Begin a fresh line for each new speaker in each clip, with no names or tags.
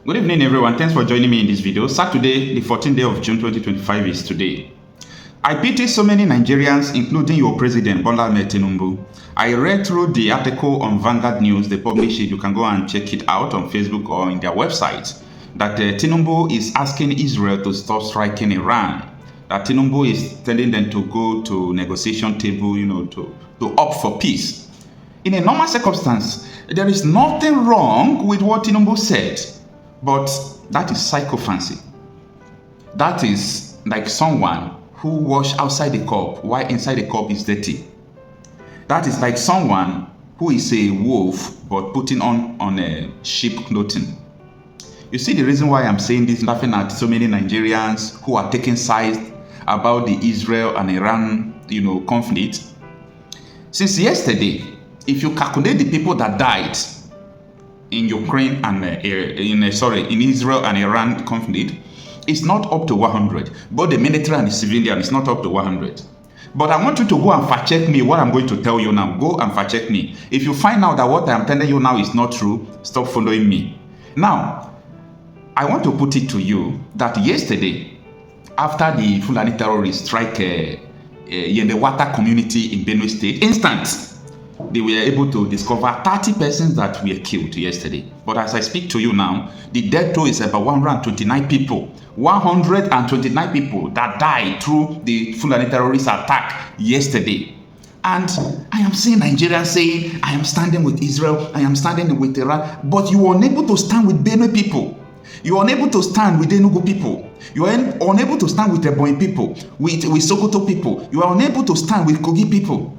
Good evening, everyone. Thanks for joining me in this video. Saturday, the 14th day of June 2025 is today. I pity so many Nigerians, including your president, Bola Ahmed Tinubu. I read through the article on Vanguard News. They published it. You can go and check it out on Facebook or in their website. That Tinubu is asking Israel to stop striking Iran. That Tinubu is telling them to go to negotiation table, to opt for peace. In a normal circumstance, there is nothing wrong with what Tinubu said. But that is sycophancy. That is like someone who wash outside the cup while inside the cup is dirty. That is like someone who is a wolf but putting on a sheep clothing. You see the reason why I'm saying this, laughing at so many Nigerians who are taking sides about the Israel and Iran, conflict. Since yesterday, if you calculate the people that died in Ukraine and in Israel and Iran conflict, it's not up to 100. Both the military and the civilian, it's not up to 100. But I want you to go and fact check me what I'm going to tell you now. Go and fact check me. If you find out that what I'm telling you now is not true, stop following me. Now, I want to put it to you that yesterday, after the Fulani terrorists strike Yelewata community in Benue State, they were able to discover 30 persons that were killed yesterday. But as I speak to you now, the death toll is about 129 people. 129 people that died through the Fulani terrorist attack yesterday. And I am seeing Nigerians saying, I am standing with Israel, I am standing with Iran, but you are unable to stand with Benue people. You are unable to stand with Enugu people. You are unable to stand with Ebonyi people, with Sokoto people. You are unable to stand with Kogi people.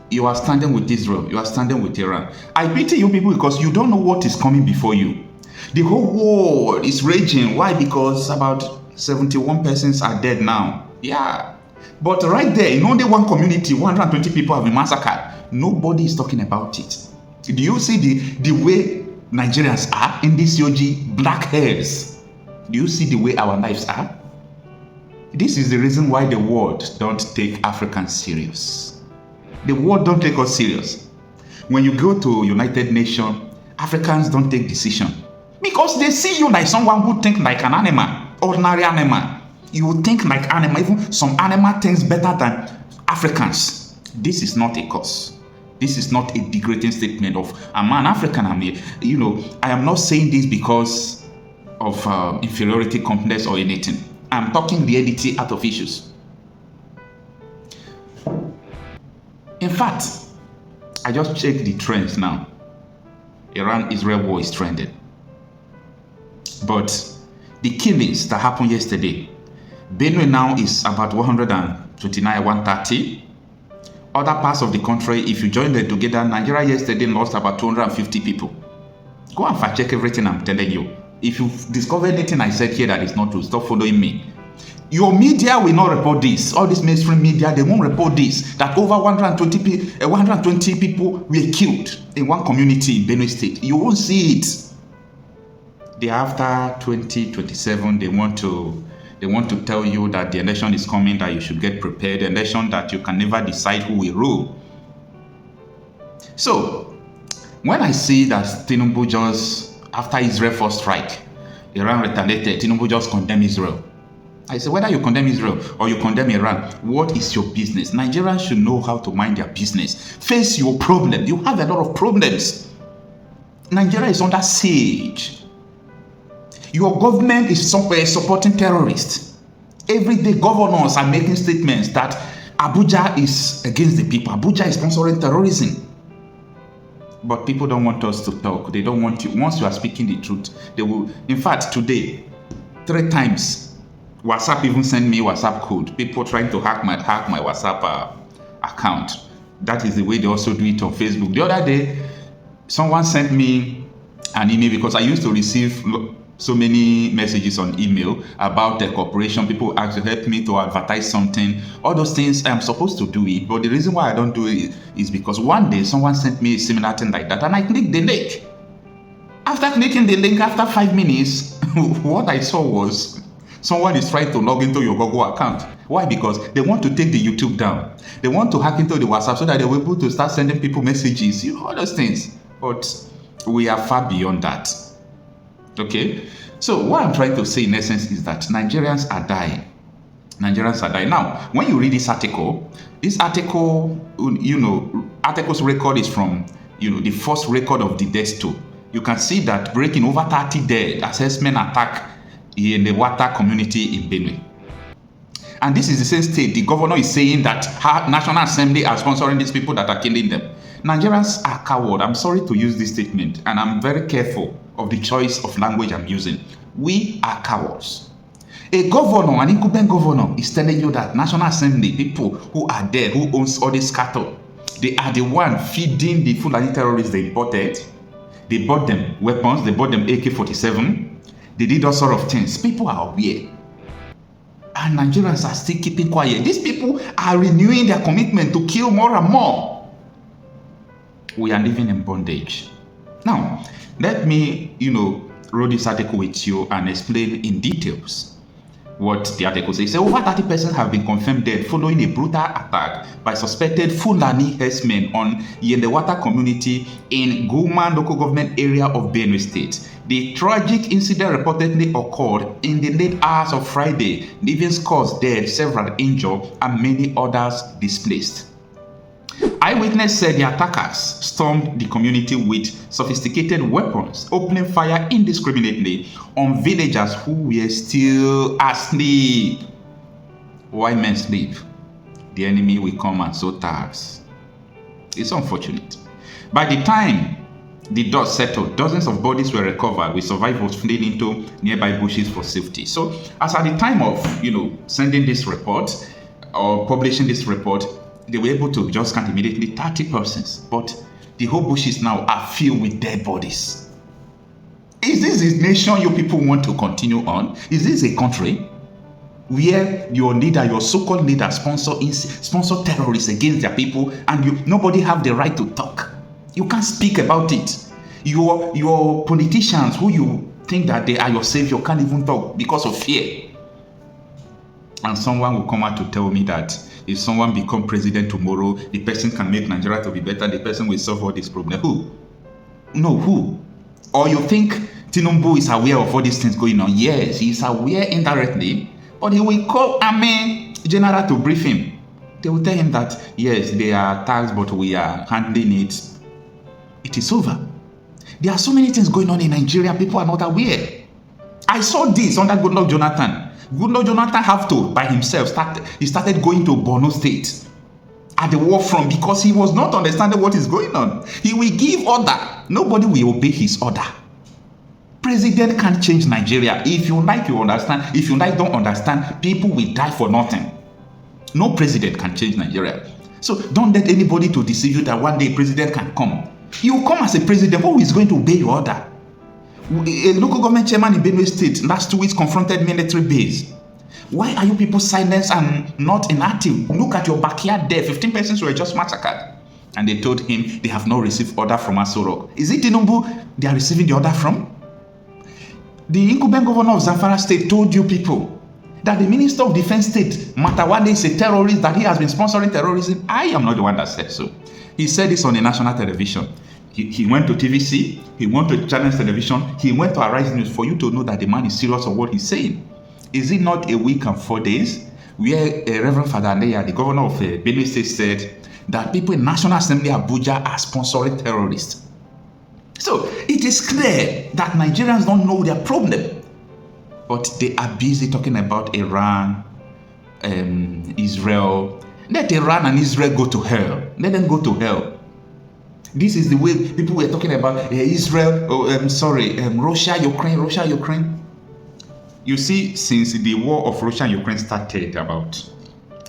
You are standing with Israel. You are standing with Iran. I pity you people because you don't know what is coming before you. The whole world is raging. Why? Because about 71 persons are dead now. Yeah. But right there, in only one community, 120 people have been massacred. Nobody is talking about it. Do you see the way Nigerians are in this COG black hairs? Do you see the way our lives are? This is the reason why the world don't take Africans serious. The world don't take us serious. When you go to United Nations, Africans don't take decision because they see you like someone who think like an animal, ordinary animal. You think like animal. Even some animal thinks better than Africans. This is not a cause. This is not a degrading statement of I'm an African. I am not saying this because of inferiority complex or anything. I'm talking reality out of issues. In fact, I just checked the trends now. Iran-Israel war is trending. But the killings that happened yesterday, Benue now is about 129, 130. Other parts of the country, if you join them together, Nigeria yesterday lost about 250 people. Go and fact check everything I'm telling you. If you discover anything I said here that is not true, stop following me. Your media will not report this. All this mainstream media, they won't report this. That over 120 people were killed in one community in Benue State. You won't see it. They after 2027, they want to tell you that the election is coming, that you should get prepared. An election that you can never decide who will rule. So, when I see that Tinubu just, after Israel first strike, Iran retaliated, Tinubu just condemned Israel. I say, whether you condemn Israel or you condemn Iran, what is your business? Nigerians should know how to mind their business. Face your problem. You have a lot of problems. Nigeria is under siege. Your government is supporting terrorists. Every day, governors are making statements that Abuja is against the people. Abuja is sponsoring terrorism. But people don't want us to talk. They don't want you. Once you are speaking the truth, they will. In fact, today, 3 times, WhatsApp even sent me WhatsApp code. People trying to hack my WhatsApp account. That is the way they also do it on Facebook. The other day, someone sent me an email because I used to receive so many messages on email about the corporation. People ask to help me to advertise something. All those things, I'm supposed to do it. But the reason why I don't do it is because one day someone sent me a similar thing like that and I clicked the link. After clicking the link, after 5 minutes, what I saw was someone is trying to log into your Google account. Why? Because they want to take the YouTube down. They want to hack into the WhatsApp so that they will be able to start sending people messages, all those things. But we are far beyond that. Okay? So what I'm trying to say in essence is that Nigerians are dying. Nigerians are dying. Now, when you read this article, article's record is from, the first record of the death toll. You can see that breaking over 30 dead assessment attack in the Yelewata community in Benue. And this is the same state. The governor is saying that National Assembly are sponsoring these people that are killing them. Nigerians are cowards. I'm sorry to use this statement, and I'm very careful of the choice of language I'm using. We are cowards. A governor, an incumbent governor, is telling you that National Assembly, people who are there, who owns all this cattle, they are the one feeding the Fulani terrorists they imported. They bought them weapons, they bought them AK-47, they did all sort of things. People are aware. And Nigerians are still keeping quiet. These people are renewing their commitment to kill more and more. We are living in bondage. Now, let me, read this article with you and explain in details what the article says. Over 30 persons have been confirmed dead following a brutal attack by suspected Fulani herdsmen on Yelewata community in Guma local government area of Benue State. The tragic incident reportedly occurred in the late hours of Friday, leaving scores dead, several injured, and many others displaced. Eyewitness said the attackers stormed the community with sophisticated weapons, opening fire indiscriminately on villagers who were still asleep. Why men sleep? The enemy will come and sow tares. It's unfortunate. By the time the dust settled, dozens of bodies were recovered, with survivors fleeing into nearby bushes for safety. So, as at the time of, sending this report or publishing this report, they were able to just count immediately 30 persons, but the whole bushes now are filled with dead bodies. Is this a nation you people want to continue on? Is this a country where your leader, your so-called leader, sponsor terrorists against their people, and nobody have the right to talk? You can't speak about it. Your politicians, who you think that they are your savior, can't even talk because of fear. And someone will come out to tell me that if someone become president tomorrow, the person can make Nigeria to be better, the person will solve all these problems. Who? No, who? Or you think Tinubu is aware of all these things going on? Yes, he is aware indirectly, but he will call Army General to brief him. They will tell him that, yes, there are attacks, but we are handling it. It is over. There are so many things going on in Nigeria, people are not aware. I saw this under Goodluck Jonathan. Goodluck Jonathan have to, by himself, he started going to Borno State at the war front because he was not understanding what is going on. He will give order. Nobody will obey his order. President can't change Nigeria. If you like, you understand. If you like, don't understand. People will die for nothing. No president can change Nigeria. So don't let anybody to deceive you that one day president can come. You come as a president, who is going to obey your order? A local government chairman in Benue State last 2 weeks confronted military base. Why are you people silent and not inactive? Look at your backyard there. 15 persons were just massacred. And they told him they have not received order from Sowore. Is it Tinubu they are receiving the order from? The incumbent governor of Zamfara State told you people that the Minister of Defense State, Matawale, is a terrorist, that he has been sponsoring terrorism. I am not the one that said so. He said this on a national television. He went to TVC, he went to Channels Television, he went to Arise News for you to know that the man is serious of what he's saying. Is it not a week and 4 days where Reverend Father Aleya, the governor of Benue State, said that people in National Assembly Abuja are sponsoring terrorists? So it is clear that Nigerians don't know their problem, but they are busy talking about Iran, Israel. Let Iran and Israel go to hell. Let them go to hell. This is the way people were talking about Russia, Ukraine. You see, since the war of Russia and Ukraine started about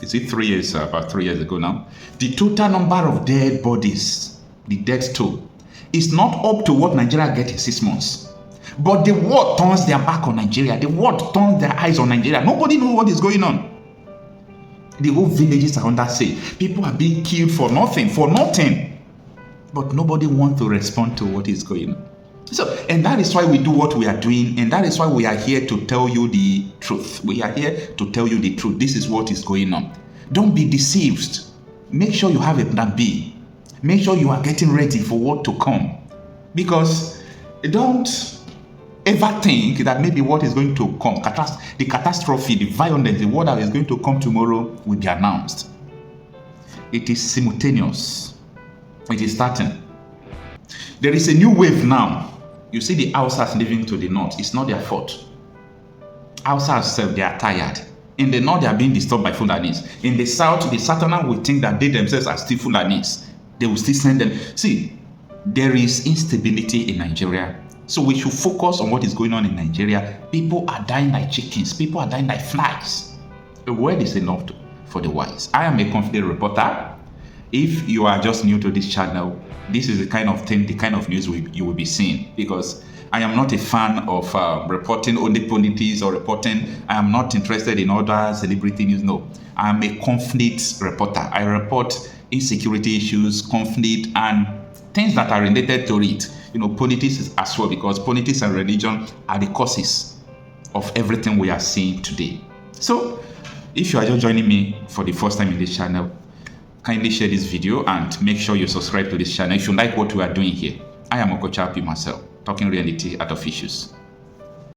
3 years ago now, the total number of dead bodies, the death toll, is not up to what Nigeria gets in 6 months. But the world turns their back on Nigeria. The world turns their eyes on Nigeria. Nobody knows what is going on. The whole villages are under siege. People are being killed for nothing. But nobody wants to respond to what is going on. So, and that is why we do what we are doing, and that is why we are here to tell you the truth. We are here to tell you the truth. This is what is going on. Don't be deceived. Make sure you have a plan B. Make sure you are getting ready for what to come. Because don't ever think that maybe what is going to come, the catastrophe, the violence, the war that is going to come tomorrow will be announced. It is simultaneous. It is starting. There is a new wave now. You see the Hausas living to the north. It's not their fault. Hausas, they are tired. In the north, they are being disturbed by Fulanis. In the south, the Southerners will think that they themselves are still Fulanis. They will still send them. See, there is instability in Nigeria. So we should focus on what is going on in Nigeria. People are dying like chickens. People are dying like flies. A word is enough for the wise. I am a confident reporter. If you are just new to this channel, this is the kind of thing, the kind of news you will be seeing, because I am not a fan of reporting only politics or reporting. I am not interested in other celebrity news. No, I am a conflict reporter. I report insecurity issues, conflict, and things that are related to it. You know, politics as well, because politics and religion are the causes of everything we are seeing today. So, if you are just joining me for the first time in this channel, kindly share this video and make sure you subscribe to this channel if you like what we are doing here. I am Okocha Happy myself, talking reality out of issues.